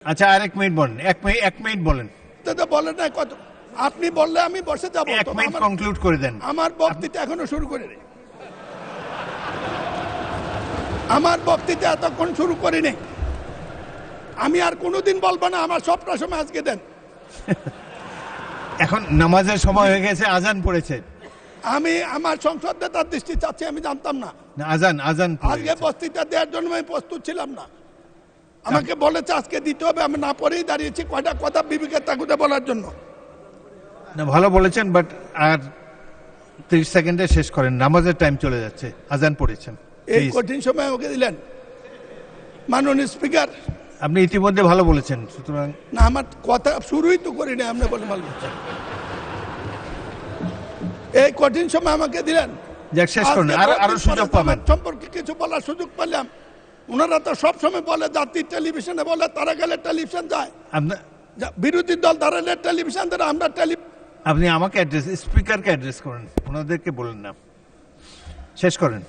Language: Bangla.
আচ্ছা আর এক মিনিট বলেন, এক মিনিট বলেন। তো বলেন না কত, আপনি বললে আমি বসে যাব। এক মিনিট কনক্লুড করে দেন। আমার বক্তৃতা এখনো শুরু করিনি, আমার বক্তৃতা এতক্ষণ শুরু করিনি। আমি আর কোনোদিন বলবো না, আমার সবটা সময় আজকে দেন। এখন নামাজের সময় হয়ে গেছে, আজান পড়েছে। আমি আমার সংসদ নেতার দৃষ্টি চাচ্ছি, আমি জানতাম না আজান আজকে বক্তৃতা দেওয়ার জন্য আমি প্রস্তুত ছিলাম না। আমাকে বলেছে আজকে দিতে হবে, আমি না পড়েই দাঁড়িয়েছি কয়টা কথা বিবেকের তাগুদে বলার জন্য। না ভালো বলেছেন, বাট আর 30 সেকেন্ডে শেষ করেন, নামাজের টাইম চলে যাচ্ছে, আজান পড়েছেন। এই কঠিন সময় ওকে দিলেন মাননীয় স্পিকার। আপনি ইতিমধ্যে ভালো বলেছেন, সুতরাং না আমার কথা শুরুই তো করি না, আপনি বলে ভালো বলছেন। এই কঠিন সময় আমাকে দিলেন, যাক শেষ করুন, আরো সুযোগ পাবেন। সম্পর্কে কিছু বলার সুযোগ পেলাম। ওনারা তো সবসময় বলে জাতির টেলিভিশনে বলে, তারা গেলে টেলিভিশন যায়, বিরোধী দল দাঁড়ালে টেলিভিশন ধরে, আমরা আপনি আমাকে অ্যাড্রেস, স্পিকারকে অ্যাড্রেস করেন, ওনাদেরকে বলেন না। শেষ করেন।